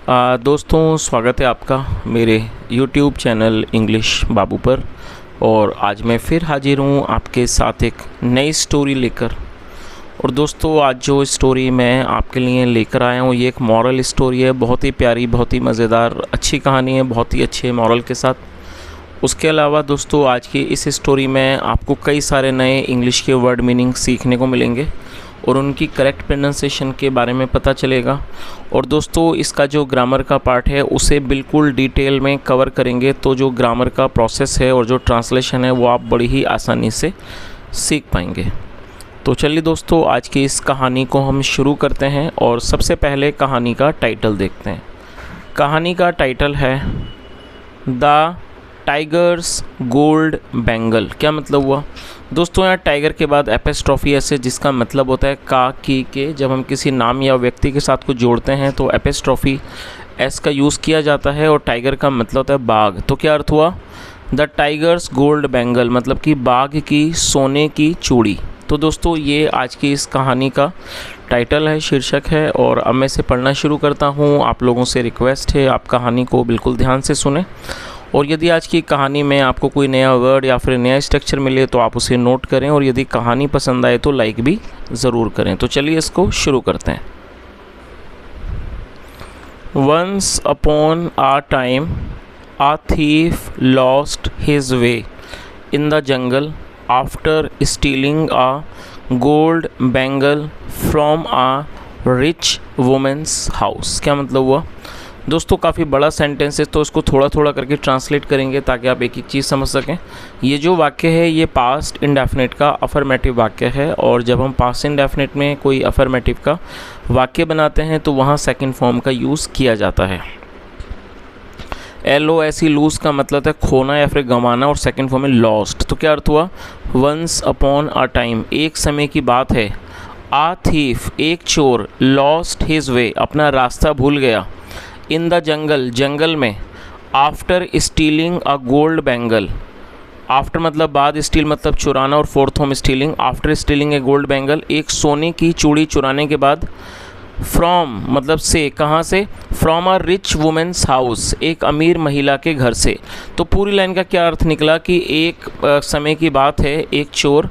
दोस्तों, स्वागत है आपका मेरे YouTube चैनल इंग्लिश बाबू पर। और आज मैं फिर हाजिर हूँ आपके साथ एक नई स्टोरी लेकर। और दोस्तों, आज जो स्टोरी मैं आपके लिए लेकर आया हूँ ये एक मॉरल स्टोरी है। बहुत ही प्यारी, बहुत ही मज़ेदार, अच्छी कहानी है, बहुत ही अच्छे मॉरल के साथ। उसके अलावा दोस्तों, आज की इस स्टोरी में आपको कई सारे नए इंग्लिश के वर्ड मीनिंग सीखने को मिलेंगे और उनकी करेक्ट प्रोनाउंसिएशन के बारे में पता चलेगा। और दोस्तों, इसका जो ग्रामर का पार्ट है उसे बिल्कुल डिटेल में कवर करेंगे, तो जो ग्रामर का प्रोसेस है और जो ट्रांसलेशन है वो आप बड़ी ही आसानी से सीख पाएंगे। तो चलिए दोस्तों, आज की इस कहानी को हम शुरू करते हैं और सबसे पहले कहानी का टाइटल देखते हैं। कहानी का टाइटल है द टाइगर्स गोल्ड बैंगल। क्या मतलब हुआ दोस्तों? यहाँ टाइगर के बाद एपिस्ट्रॉफी एस है, जिसका मतलब होता है का की के। जब हम किसी नाम या व्यक्ति के साथ कुछ जोड़ते हैं तो एपिस्ट्रॉफी एस का यूज़ किया जाता है। और टाइगर का मतलब होता है बाघ। तो क्या अर्थ हुआ? द टाइगर्स गोल्ड बैंगल, मतलब कि बाघ की सोने की चूड़ी। तो दोस्तों, ये आज की इस कहानी का टाइटल है, शीर्षक है। और अब मैं इसे पढ़ना शुरू करता हूँ। आप लोगों से रिक्वेस्ट है, आप कहानी को बिल्कुल ध्यान से सुने। और यदि आज की कहानी में आपको कोई नया वर्ड या फिर नया स्ट्रक्चर मिले तो आप उसे नोट करें। और यदि कहानी पसंद आए तो लाइक भी ज़रूर करें। तो चलिए इसको शुरू करते हैं। Once upon a time a thief lost his way in the jungle after stealing a gold bangle from a rich woman's house। क्या मतलब हुआ दोस्तों? काफ़ी बड़ा सेंटेंस है, तो इसको थोड़ा थोड़ा करके ट्रांसलेट करेंगे ताकि आप एक एक चीज़ समझ सकें। ये जो वाक्य है ये पास्ट इंडेफिनिट का अफर्मेटिव वाक्य है। और जब हम पास्ट इंडेफिनिट में कोई अफर्मेटिव का वाक्य बनाते हैं तो वहाँ सेकंड फॉर्म का यूज़ किया जाता है। LOSE लूज़ का मतलब है खोना या फिर गंवाना, और सेकंड फॉर्म में लॉस्ट। तो क्या अर्थ हुआ? वंस अपॉन अ टाइम, एक समय की बात है। आ थीफ, एक चोर। लॉस्ट हिज वे, अपना रास्ता भूल गया। इन द जंगल, जंगल में। After stealing a gold bangle, after मतलब बाद, स्टील मतलब चुराना, और fourth form stealing. After stealing a gold bangle, एक सोने की चूड़ी चुराने के बाद। फ्रॉम मतलब से, कहाँ से? From a rich women's house, एक अमीर महिला के घर से। तो पूरी लाइन का क्या अर्थ निकला कि एक समय की बात है, एक चोर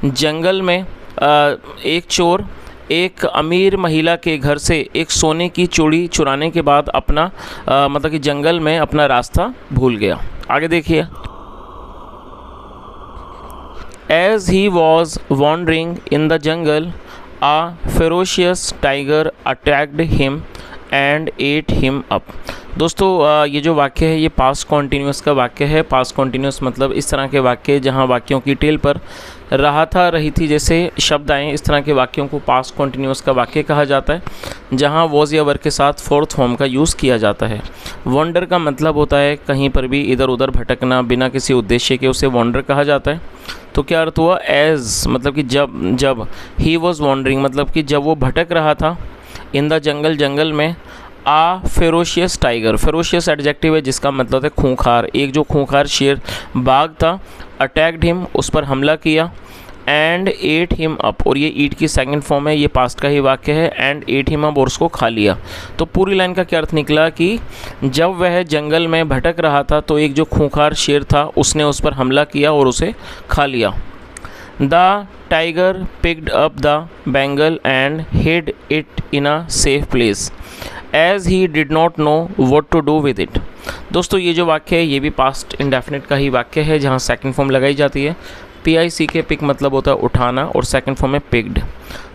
जंगल में, एक चोर एक अमीर महिला के घर से एक सोने की चूड़ी चुराने के बाद अपना मतलब कि जंगल में अपना रास्ता भूल गया। आगे देखिए। As he was wandering in the jungle, A ferocious tiger attacked him and ate him up। दोस्तों, ये जो वाक्य है ये पास्ट कॉन्टीन्यूस का वाक्य है। पास्ट कॉन्टीन्यूस मतलब इस तरह के वाक्य जहाँ वाक्यों की टेल पर रहा था, रही थी जैसे शब्द आए, इस तरह के वाक्यों को पास्ट कॉन्टीन्यूस का वाक्य कहा जाता है, जहाँ वॉज या वर के साथ फोर्थ फॉर्म का यूज़ किया जाता है। वॉन्डर का मतलब होता है कहीं पर भी इधर उधर भटकना बिना किसी उद्देश्य के, उसे वॉन्डर कहा जाता है। तो क्या अर्थ हुआ? एज मतलब कि जब ही वॉज वॉन्डरिंग मतलब कि जब वो भटक रहा था। इन द जंगल, जंगल में। आ फेरोशियस टाइगर, फेरोशियस एडजेक्टिव है जिसका मतलब है खूंखार। एक जो खूंखार शेर बाघ था। अटैक्ड हिम, उस पर हमला किया। एंड एट हिम अप, और ये ईट की सेकंड फॉर्म है, ये पास्ट का ही वाक्य है। एंड एट हिम अप, और उसको खा लिया। तो पूरी लाइन का क्या अर्थ निकला कि जब वह जंगल में भटक रहा था तो एक जो खूंखार शेर था उसने उस पर हमला किया और उसे खा लिया। The tiger picked up the bangle and hid it in a safe place as he did not know what to do with it. दोस्तों, ये जो वाक्य है ये भी पास्ट इंडेफिनिट का ही वाक्य है, जहाँ सेकंड फॉर्म लगाई जाती है। PIC पिक मतलब होता है उठाना, और सेकंड फॉर्म में picked.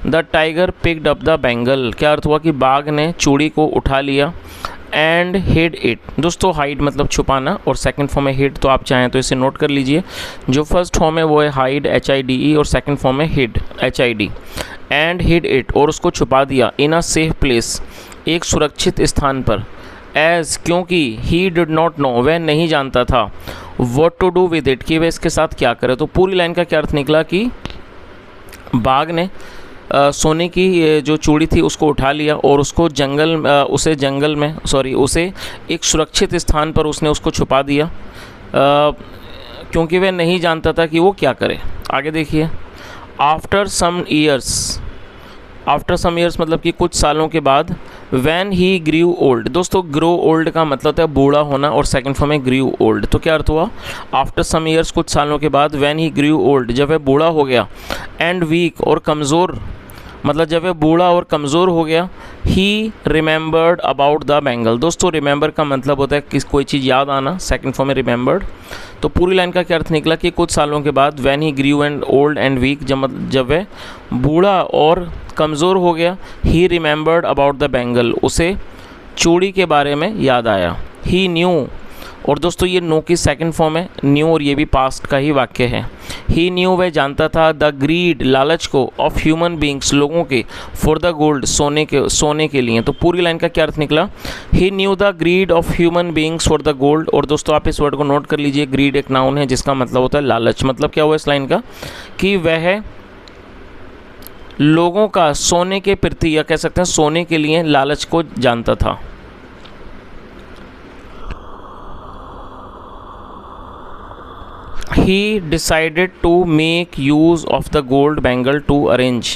The tiger picked up the bangle, क्या अर्थ हुआ कि बाघ ने चूड़ी को उठा लिया। एंड हिड इट, दोस्तों हाइड मतलब छुपाना, और सेकंड फॉर्म में हिड। तो आप चाहें तो इसे नोट कर लीजिए। जो फर्स्ट फॉर्म है वो है हाइड HIDE, और सेकंड फॉर्म में hid HID। And hid it, और उसको छुपा दिया। इन अ सेफ प्लेस, एक सुरक्षित स्थान पर। एज क्योंकि ही डिड नॉट नो, वह नहीं जानता था। What to do with it, कि वह इसके साथ क्या करे। तो पूरी लाइन का क्या अर्थ निकला कि बाघ ने सोने की जो चूड़ी थी उसको उठा लिया और उसको उसे एक सुरक्षित स्थान पर उसने उसको छुपा दिया, क्योंकि वह नहीं जानता था कि वो क्या करे। आगे देखिए। आफ्टर सम ईयर्स मतलब कि कुछ सालों के बाद वैन ही ग्रीव ओल्ड, दोस्तों ग्रो ओल्ड का मतलब होता है बूढ़ा होना और सेकंड फॉर्म है ग्रीव ओल्ड। तो क्या अर्थ हुआ, आफ्टर सम ईयर्स, कुछ सालों के बाद, वैन ही ग्रीव ओल्ड, जब वह बूढ़ा हो गया, एंड वीक और कमज़ोर, मतलब जब वह बूढ़ा और कमज़ोर हो गया, he remembered about the Bengal. दोस्तों रिमेंबर का मतलब होता है किस कोई चीज़ याद आना, सेकंड फॉर्म में रिमेंबर्ड। तो पूरी लाइन का क्या अर्थ निकला कि कुछ सालों के बाद, when he grew old and and वीक, जब वह बूढ़ा और कमज़ोर हो गया, he remembered about the bangle, उसे चूड़ी के बारे में याद आया। ही न्यू, और दोस्तों ये नो की सेकंड फॉर्म है न्यू, और ये भी पास्ट का ही वाक्य है। ही न्यू, वह जानता था, द ग्रीड, लालच को, ऑफ ह्यूमन बींग्स, लोगों के, फॉर द गोल्ड, सोने के लिए। तो पूरी लाइन का क्या अर्थ निकला, he knew the greed of human beings for the gold. और दोस्तों आप इस वर्ड को नोट कर लीजिए, ग्रीड एक नाउन है जिसका मतलब होता है लालच। मतलब क्या हुआ इस लाइन का कि वह लोगों का सोने के प्रति, या कह सकते हैं सोने के लिए लालच को जानता था। He decided to make use of the gold bangle to arrange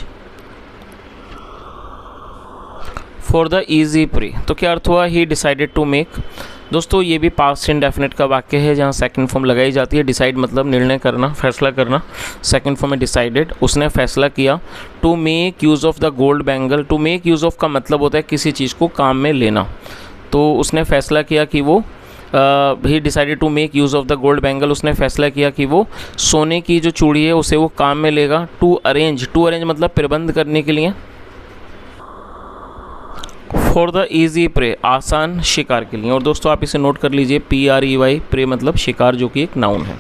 for the easy prey। तो क्या अर्थ हुआ, he decided to make, दोस्तों ये भी पास्ट इंडेफिनिट का वाक्य है जहाँ सेकंड फॉर्म लगाई जाती है। डिसाइड मतलब निर्णय करना, फैसला करना, सेकंड फॉर्म में डिसाइडेड, उसने फैसला किया। To make use of the gold bangle, to make use of का मतलब होता है किसी चीज़ को काम में लेना। तो उसने फैसला किया कि वो he decided to make use of the gold bangle, उसने फैसला किया कि वो सोने की जो चूड़ी है उसे वो काम में लेगा। टू अरेंज मतलब प्रबंध करने के लिए। फॉर द ईजी प्रे, आसान शिकार के लिए। और दोस्तों आप इसे नोट कर लीजिए, PREY, प्रे मतलब शिकार, जो कि एक नाउन है।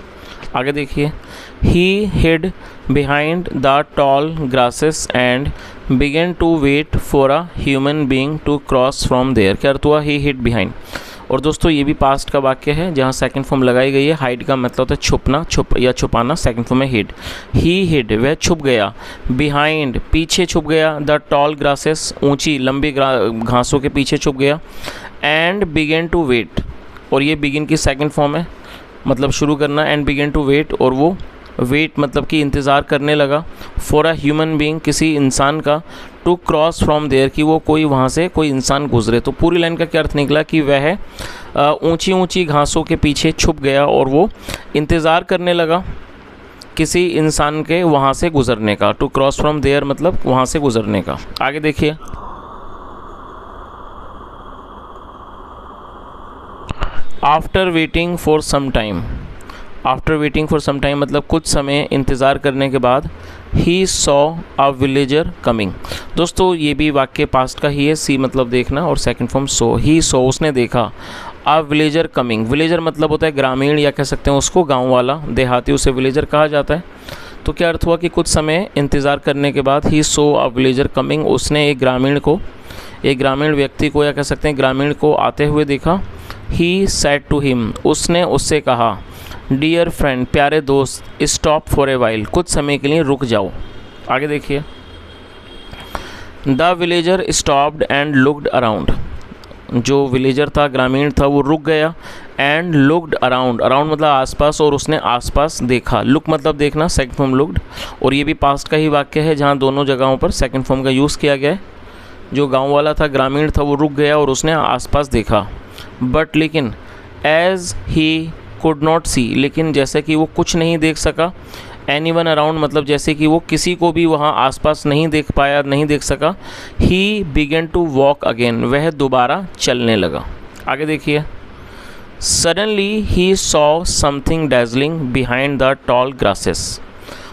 आगे देखिए, he hid behind the tall grasses and began to wait for a human being to cross from there. क्या अर्थ हुआ, ही हिड बिहाइंड। और दोस्तों ये भी पास्ट का वाक्य है जहाँ सेकंड फॉर्म लगाई गई है। हाइड का मतलब होता है छुपना, या छुपाना, सेकंड फॉर्म में हिड। ही हिड, वह छुप गया। बिहाइंड, पीछे छुप गया। द टॉल ग्रासेस, ऊंची लंबी घासों के पीछे छुप गया। एंड बिगेन टू वेट, और ये बिगिन की सेकंड फॉर्म है, मतलब शुरू करना। एंड बिगेन टू वेट, और वो वेट मतलब कि इंतज़ार करने लगा। फॉर अ ह्यूमन बीइंग, किसी इंसान का। टू क्रॉस फ्रॉम देयर, कि वो कोई वहाँ से कोई इंसान गुजरे। तो पूरी लाइन का क्या अर्थ निकला कि वह ऊंची ऊंची घासों के पीछे छुप गया और वो इंतज़ार करने लगा किसी इंसान के वहाँ से गुजरने का। टू क्रॉस फ्रॉम देयर मतलब वहाँ से गुजरने का। आगे देखिए, after waiting for some time, after waiting for some time मतलब कुछ समय इंतज़ार करने के बाद। He saw a villager coming, दोस्तों ये भी वाक्य पास्ट का ही है। सी मतलब देखना, और second form so. He saw, उसने देखा। अ विलेजर कमिंग, विलेजर मतलब होता है ग्रामीण, या कह सकते हैं उसको गांव वाला, देहाती, उसे विलेजर कहा जाता है। तो क्या अर्थ हुआ कि कुछ समय इंतज़ार करने के बाद, ही सो अ विलेजर कमिंग, उसने एक ग्रामीण व्यक्ति को, या कह सकते हैं ग्रामीण को आते हुए देखा। ही सेड टू हिम, उसने उससे कहा। डियर फ्रेंड, प्यारे दोस्त। स्टॉप फॉर ए वाइल, कुछ समय के लिए रुक जाओ। आगे देखिए, the villager stopped and looked around, जो विलेजर था, ग्रामीण था, वो रुक गया। एंड लुक्ड अराउंड, अराउंड मतलब आसपास, और उसने आसपास देखा। लुक मतलब देखना, सेकंड फॉर्म लुक्ड। और ये भी पास्ट का ही वाक्य है जहाँ दोनों जगहों पर सेकंड फॉर्म का यूज़ किया गया है। जो गांव वाला था, ग्रामीण था, वो रुक गया और उसने आसपास देखा। बट लेकिन, एज ही कुड नॉट सी, लेकिन जैसे कि वो कुछ नहीं देख सका। एनी वन अराउंड मतलब जैसे कि वो किसी को भी वहाँ आसपास नहीं देख पाया, नहीं देख सका। He began to walk again, वह दोबारा चलने लगा। आगे देखिए, suddenly he saw something dazzling behind the tall grasses.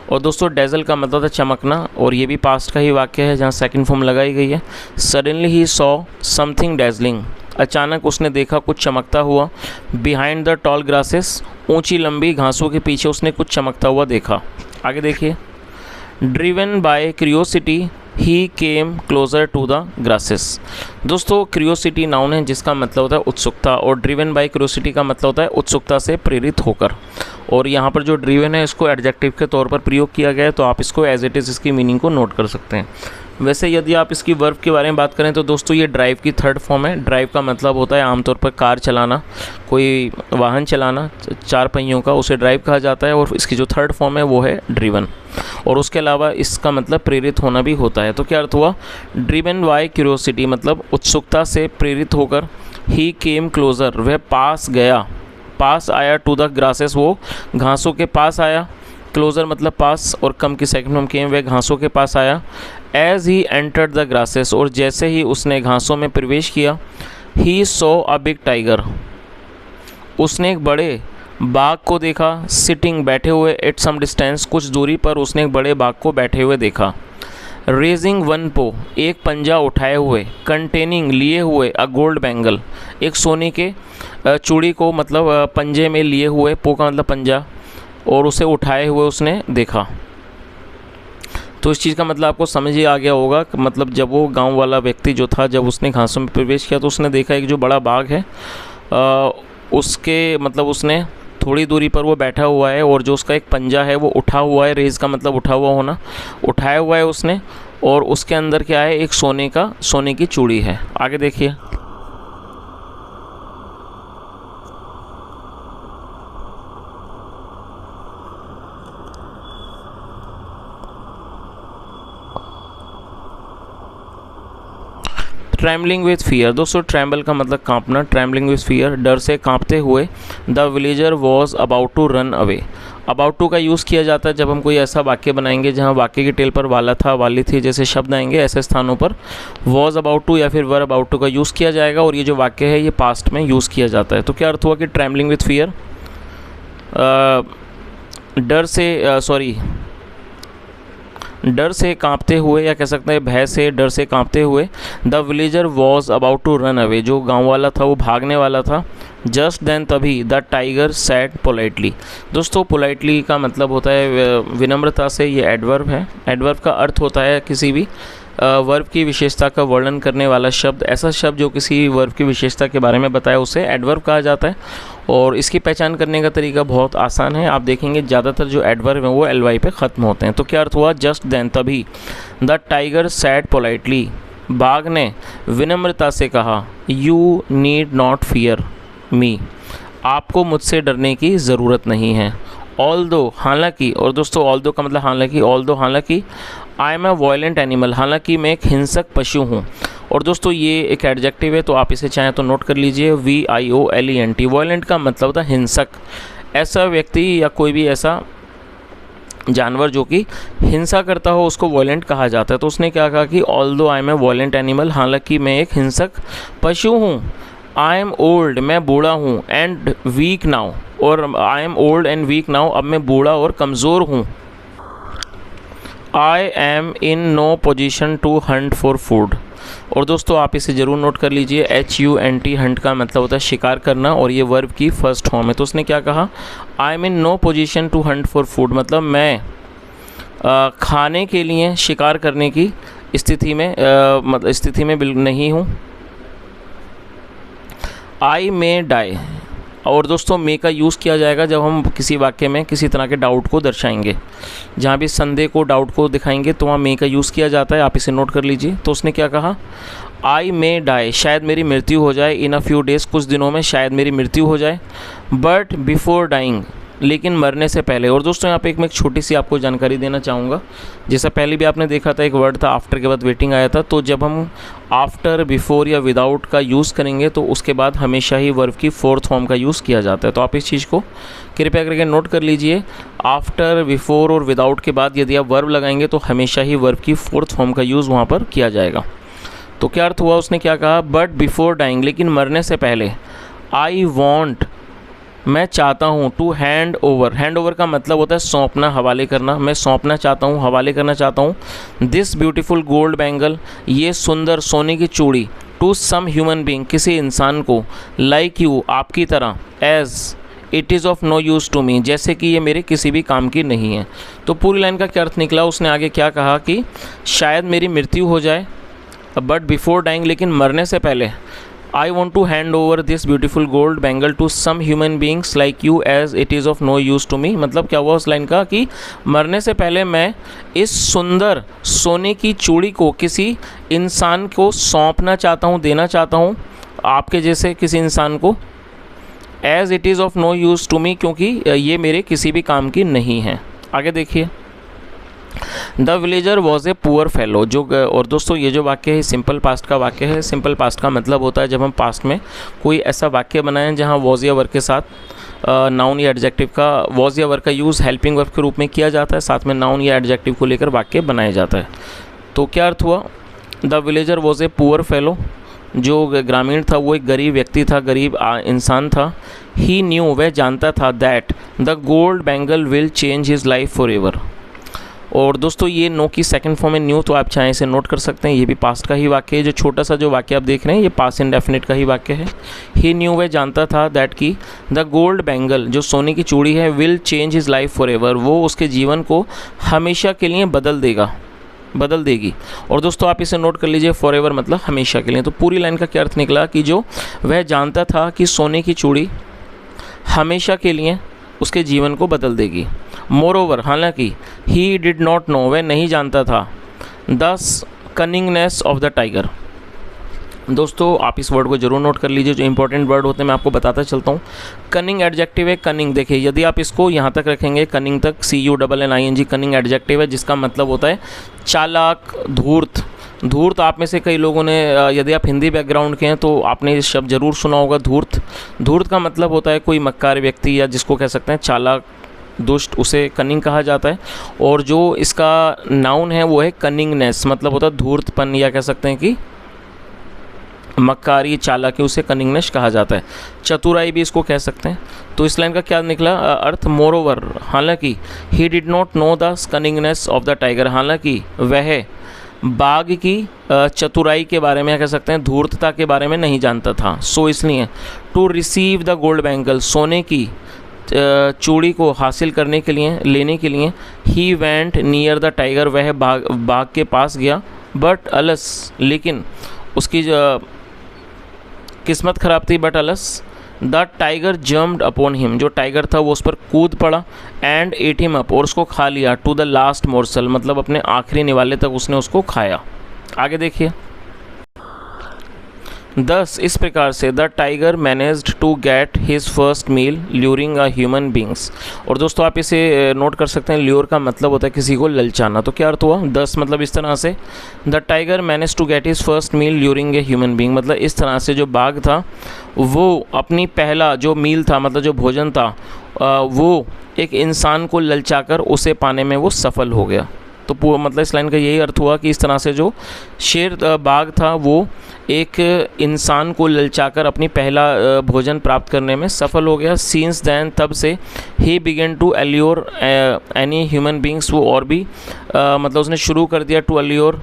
और दोस्तों डेजल का मतलब है चमकना, और ये भी पास्ट का ही वाक्य है जहाँ सेकंड फॉर्म लगाई गई है। Suddenly he saw something dazzling, अचानक उसने देखा कुछ चमकता हुआ। बिहाइंड द टॉल ग्रासेस, ऊंची लंबी घासों के पीछे उसने कुछ चमकता हुआ देखा। आगे देखिए, driven by curiosity he came closer to the grasses. दोस्तों क्यूरियोसिटी नाउन है जिसका मतलब होता है उत्सुकता, और ड्रिवन बाय क्यूरियोसिटी का मतलब होता है उत्सुकता से प्रेरित होकर। और यहाँ पर जो ड्रिवन है इसको एडजेक्टिव के तौर पर प्रयोग किया गया है, तो आप इसको एज इट इज़ इसकी मीनिंग को नोट कर सकते हैं। वैसे यदि आप इसकी वर्ब के बारे में बात करें तो दोस्तों ये ड्राइव की थर्ड फॉर्म है। ड्राइव का मतलब होता है आमतौर पर कार चलाना, कोई वाहन चलाना 4 पहियों का, उसे ड्राइव कहा जाता है। और इसकी जो थर्ड फॉर्म है वो है ड्रिवन। और उसके अलावा इसका मतलब प्रेरित होना भी होता है। तो क्या अर्थ हुआ? ड्रिवन बाय क्यूरियोसिटी मतलब उत्सुकता से प्रेरित होकर। ही केम क्लोज़र वह पास गया, पास आया, टू द ग्रासेस वो घासों के पास आया। क्लोज़र मतलब पास, और कम की सेकंड फॉर्म केम वह घासों के पास आया। As he entered the grasses और जैसे ही उसने घासों में प्रवेश किया। He saw a big tiger उसने एक बड़े बाघ को देखा। सिटिंग बैठे हुए, एट सम डिस्टेंस कुछ दूरी पर उसने एक बड़े बाघ को बैठे हुए देखा। रेजिंग वन पो एक पंजा उठाए हुए। कंटेनिंग लिए हुए, अ गोल्ड बैंगल एक सोने के चूड़ी को मतलब पंजे में लिए हुए, पो का मतलब पंजा, और उसे उठाए हुए उसने देखा। तो इस चीज़ का मतलब आपको समझ ही आ गया होगा। मतलब जब वो गांव वाला व्यक्ति जो था, जब उसने घासों में प्रवेश किया तो उसने देखा एक जो बड़ा बाघ है उसके मतलब उसने थोड़ी दूरी पर वो बैठा हुआ है, और जो उसका एक पंजा है वो उठा हुआ है। रेज का मतलब उठा हुआ होना, उठाया हुआ है उसने, और उसके अंदर क्या है? एक सोने की चूड़ी है। आगे देखिए। ट्रैम्बलिंग विथ फियर दोस्तों, ट्रैम्बल का मतलब कांपना, ट्रैम्बलिंग विथ फियर डर से कांपते हुए। The villager was about to run away. About to का यूज़ किया जाता है जब हम कोई ऐसा वाक्य बनाएंगे जहाँ वाक्य की टेल पर वाला था, वाली थी जैसे शब्द आएंगे, ऐसे स्थानों पर वॉज अबाउट टू या फिर वर अबाउट टू का यूज़ किया जाएगा। और ये जो वाक्य है ये पास्ट में यूज़ किया जाता है। तो क्या अर्थ हुआ कि ट्रैम्बलिंग विथ फियर डर से कांपते हुए, या कह सकते हैं भय से, डर से कांपते हुए। The villager was about to run away जो गांव वाला था वो भागने वाला था। जस्ट देन तभी द टाइगर सैड पोलाइटली दोस्तों, पोलाइटली का मतलब होता है विनम्रता से। ये एडवर्ब है। एडवर्ब का अर्थ होता है किसी भी वर्ब की विशेषता का वर्णन करने वाला शब्द। ऐसा शब्द जो किसी वर्ब की विशेषता के बारे में बताए उसे एडवर्ब कहा जाता है। और इसकी पहचान करने का तरीका बहुत आसान है। आप देखेंगे ज़्यादातर जो एडवर्ब हैं वो एल वाई पे ख़त्म होते हैं। तो क्या अर्थ हुआ? जस्ट देन तभी द टाइगर सैड पोलाइटली बाघ ने विनम्रता से कहा। यू नीड नॉट फियर मी आपको मुझसे डरने की ज़रूरत नहीं है। ऑल्दो हालांकि, और दोस्तों ऑल्दो का मतलब हालांकि, ऑल्दो हालांकि, I am a violent animal हालांकि मैं एक हिंसक पशु हूँ। और दोस्तों ये एक एडजेक्टिव है तो आप इसे चाहें तो नोट कर लीजिए। VIOLENT वॉयलेंट का मतलब होता है हिंसक। ऐसा व्यक्ति या कोई भी ऐसा जानवर जो कि हिंसा करता हो उसको वॉयलेंट कहा जाता है। तो उसने क्या कहा कि although I am a violent animal हालांकि मैं एक हिंसक पशु हूँ। आई एम ओल्ड मैं बूढ़ा हूँ, एंड वीक नाउ, और I am old and weak now अब मैं बूढ़ा और कमज़ोर हूँ। I am in no position to hunt for food, और दोस्तों आप इसे ज़रूर नोट कर लीजिए। HUNT हंट का मतलब होता है शिकार करना, और ये वर्ब की फर्स्ट फॉर्म है। तो उसने क्या कहा? I am in no position to hunt for food मतलब मैं खाने के लिए शिकार करने की स्थिति में बिल्कुल नहीं हूँ। आई मे डाई, और दोस्तों मे का यूज़ किया जाएगा जब हम किसी वाक्य में किसी तरह के डाउट को दर्शाएंगे। जहाँ भी संदेह को, डाउट को दिखाएंगे तो वहाँ मे का यूज़ किया जाता है। आप इसे नोट कर लीजिए। तो उसने क्या कहा? आई मे डाई शायद मेरी मृत्यु हो जाए। इन अ फ्यू डेज़ कुछ दिनों में शायद मेरी मृत्यु हो जाए। बट बिफोर डाइंग लेकिन मरने से पहले। और दोस्तों यहाँ पे मैं एक छोटी सी आपको जानकारी देना चाहूँगा। जैसा पहले भी आपने देखा था एक वर्ड था आफ्टर के बाद वेटिंग आया था। तो जब हम आफ्टर, बिफोर या विदाउट का यूज़ करेंगे तो उसके बाद हमेशा ही वर्ब की फोर्थ फॉर्म का यूज़ किया जाता है। तो आप इस चीज़ को कृपया करके नोट कर लीजिए। आफ्टर, बिफोर और विदाउट के बाद यदि आप वर्ब लगाएंगे तो हमेशा ही वर्ब की फोर्थ फॉर्म का यूज़ वहाँ पर किया जाएगा। तो क्या अर्थ हुआ? उसने क्या कहा? बट बिफोर डाइंग लेकिन मरने से पहले। आई वॉन्ट मैं चाहता हूँ। To hand over, hand over का मतलब होता है सौंपना, हवाले करना। मैं सौंपना चाहता हूँ, हवाले करना चाहता हूँ। दिस ब्यूटीफुल गोल्ड बैंगल ये सुंदर सोने की चूड़ी। टू सम ह्यूमन बीइंग किसी इंसान को। लाइक यू आपकी तरह। As it is of no use to me जैसे कि ये मेरे किसी भी काम की नहीं है। तो पूरी लाइन का क्या अर्थ निकला? उसने आगे क्या कहा कि शायद मेरी मृत्यु हो जाए, बट बिफोर डाइंग लेकिन मरने से पहले। I want to hand over this beautiful gold bangle to some human beings like you as it is of no use to me. मतलब क्या हुआ उस लाइन का कि मरने से पहले मैं इस सुंदर सोने की चूड़ी को किसी इंसान को सौंपना चाहता हूँ, देना चाहता हूँ, आपके जैसे किसी इंसान को, as it is of no use to me, क्योंकि ये मेरे किसी भी काम की नहीं है। आगे देखिए, the villager was a poor fellow. जो और दोस्तों ये जो वाक्य है सिंपल पास्ट का वाक्य है। सिंपल पास्ट का मतलब होता है जब हम पास्ट में कोई ऐसा वाक्य बनाएं जहां वॉज या वर्ब के साथ नाउन या एडजेक्टिव का, वॉज या वर्ब का यूज़ हेल्पिंग वर्ब के रूप में किया जाता है, साथ में नाउन या एडजेक्टिव को लेकर वाक्य बनाया जाता है। तो क्या अर्थ हुआ, the villager was a poor fellow, जो ग्रामीण था वो एक गरीब व्यक्ति था, गरीब इंसान था। ही न्यू, वह जानता था, that the gold bangle will change his life for ever. और दोस्तों ये नो की सेकंड फॉर्म है न्यू, तो आप चाहें इसे नोट कर सकते हैं। ये भी पास्ट का ही वाक्य है। जो छोटा सा जो वाक्य आप देख रहे हैं ये पास्ट इंडेफिनिट का ही वाक्य है। ही न्यू, वह जानता था, दैट की द गोल्ड बैंगल, जो सोने की चूड़ी है, will change his life for ever, वो उसके जीवन को हमेशा के लिए बदल देगी। और दोस्तों आप इसे नोट कर लीजिए, फॉर एवर मतलब हमेशा के लिए। तो पूरी लाइन का क्या अर्थ निकला कि जो वह जानता था कि सोने की चूड़ी हमेशा के लिए उसके जीवन को बदल देगी। मोर ओवर, हालांकि ही डिड नॉट नो, वह नहीं जानता था, the cunningness of the tiger. दोस्तों आप इस वर्ड को जरूर नोट कर लीजिए, जो इंपॉर्टेंट वर्ड होते हैं मैं आपको बताता चलता हूँ। कनिंग एडजेक्टिव है। कनिंग देखिए, यदि आप इसको यहाँ तक रखेंगे कनिंग तक, CUNNING, कनिंग एडजेक्टिव है जिसका मतलब होता है चालाक, धूर्त। धूर्त आप में से कई लोगों ने, यदि आप हिंदी बैकग्राउंड के हैं तो आपने ये शब्द जरूर सुना होगा, धूर्त। धूर्त का मतलब होता है कोई मक्कार व्यक्ति, या जिसको कह सकते हैं चालाक, दुष्ट, उसे कनिंग कहा जाता है। और जो इसका नाउन है वो है कनिंगनेस, मतलब होता है धूर्तपन, या कह सकते हैं कि मक्कारी, चालाकी, उसे कनिंगनेस कहा जाता है। चतुराई भी इसको कह सकते हैं। तो इस लाइन का क्या निकला अर्थ, मोर ओवर, हालांकि, ही did not know the cunningness of the tiger, हालांकि वह बाघ की चतुराई के बारे में, कह सकते हैं धूर्तता के बारे में नहीं जानता था। सो इसलिए to receive the gold bangle, सोने की चूड़ी को हासिल करने के लिए, लेने के लिए, he went near the tiger, वह बाघ के पास गया। बट अलस, लेकिन उसकी किस्मत ख़राब थी। But alas, the tiger jumped upon him, जो टाइगर था वो उस पर कूद पड़ा। एंड एट हिम अप, और उसको खा लिया। टू द लास्ट मोर्सल, मतलब अपने आखिरी निवाले तक उसने उसको खाया। आगे देखिए, दस, इस प्रकार से, the tiger managed to get his first meal luring a human beings. और दोस्तों आप इसे नोट कर सकते हैं, ल्यूर का मतलब होता है किसी को ललचाना। तो क्या अर्थ हुआ, 10 मतलब इस तरह से, the tiger manage to get his first meal luring a human being, मतलब इस तरह से जो बाघ था वो अपनी पहला जो मील था, मतलब जो भोजन था, वो एक इंसान को ललचाकर उसे पाने में वो सफल हो गया। तो मतलब इस लाइन का यही अर्थ हुआ कि इस तरह से जो शेर बाघ था वो एक इंसान को ललचाकर अपनी पहला भोजन प्राप्त करने में सफल हो गया। सीन्स दैन, तब से, he began to allure any human beings, वो और भी मतलब उसने शुरू कर दिया टू अल्योर,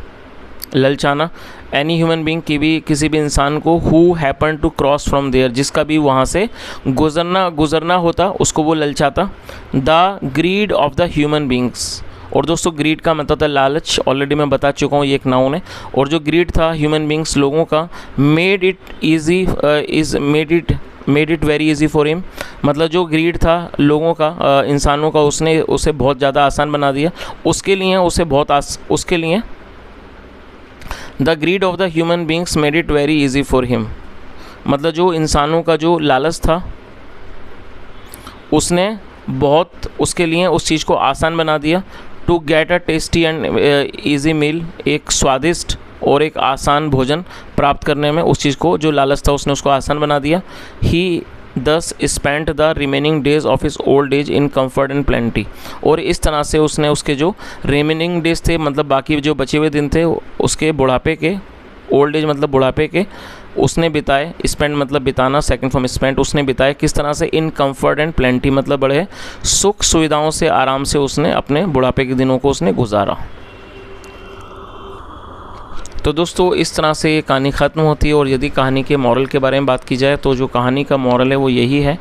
ललचाना, एनी ह्यूमन बींग, की भी किसी भी इंसान को, who happen to cross from there, जिसका भी वहाँ से गुजरना होता उसको वो ललचाता। The greed of the human beings, और दोस्तों ग्रीड का मतलब था लालच, ऑलरेडी मैं बता चुका हूँ ये एक नाउन है। और जो ग्रीड था ह्यूमन बींग्स, लोगों का, made it very easy for him, मतलब जो ग्रीड था लोगों का, इंसानों का, उसने उसे बहुत ज़्यादा आसान बना दिया उसके लिए the greed of the human beings made it very easy for him, मतलब जो इंसानों का जो लालच था उसने बहुत उसके लिए उस चीज़ को आसान बना दिया। To get a tasty and easy meal, एक स्वादिष्ट और एक आसान भोजन प्राप्त करने में उस चीज़ को, जो लालच था उसने उसको आसान बना दिया। He thus spent the remaining days of his old age in comfort and plenty, और इस तरह से उसने उसके जो रिमेनिंग डेज थे, मतलब बाकी जो बचे हुए दिन थे उसके बुढ़ापे के, ओल्ड एज मतलब बुढ़ापे के, उसने बिताए। स्पेंड मतलब बिताना, सेकंड फॉर्म स्पेंट, उसने बिताए किस तरह से, इन कम्फर्ट एंड प्लेंटी, मतलब बड़े सुख सुविधाओं से, आराम से उसने अपने बुढ़ापे के दिनों को उसने गुजारा। तो दोस्तों इस तरह से ये कहानी ख़त्म होती है। और यदि कहानी के मॉरल के बारे में बात की जाए तो जो कहानी का मॉरल है वो यही है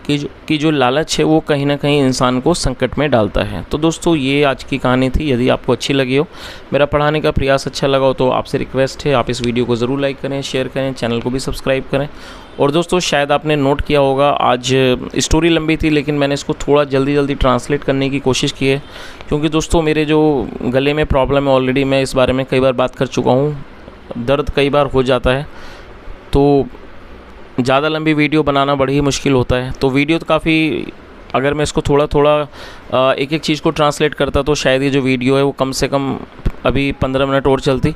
कि जो लालच है वो कहीं ना कहीं इंसान को संकट में डालता है। तो दोस्तों ये आज की कहानी थी। यदि आपको अच्छी लगी हो, मेरा पढ़ाने का प्रयास अच्छा लगा हो, तो आपसे रिक्वेस्ट है आप इस वीडियो को ज़रूर लाइक करें, शेयर करें, चैनल को भी सब्सक्राइब करें। और दोस्तों शायद आपने नोट किया होगा, आज स्टोरी लंबी थी लेकिन मैंने इसको थोड़ा जल्दी ट्रांसलेट करने की कोशिश की है, क्योंकि दोस्तों मेरे जो गले में प्रॉब्लम है, ऑलरेडी मैं इस बारे में कई बार बात कर चुका हूँ, दर्द कई बार हो जाता है, तो ज़्यादा लंबी वीडियो बनाना बड़ी ही मुश्किल होता है। तो वीडियो तो काफ़ी, अगर मैं इसको थोड़ा एक एक चीज़ को ट्रांसलेट करता तो शायद ये जो वीडियो है वो कम से कम अभी 15 मिनट और चलती।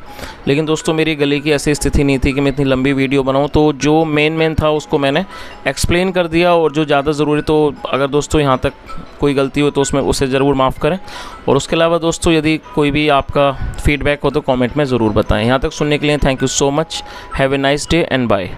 लेकिन दोस्तों मेरी गले की ऐसी स्थिति नहीं थी कि मैं इतनी लंबी वीडियो बनाऊं, तो जो मेन था उसको मैंने एक्सप्लेन कर दिया, और जो ज़्यादा ज़रूरी, तो अगर दोस्तों यहाँ तक कोई गलती हो तो उसमें उसे ज़रूर माफ़ करें। और उसके अलावा दोस्तों यदि कोई भी आपका फीडबैक हो तो कमेंट में ज़रूर बताएँ। यहाँ तक सुनने के लिए thank you so much. Have a nice day and bye.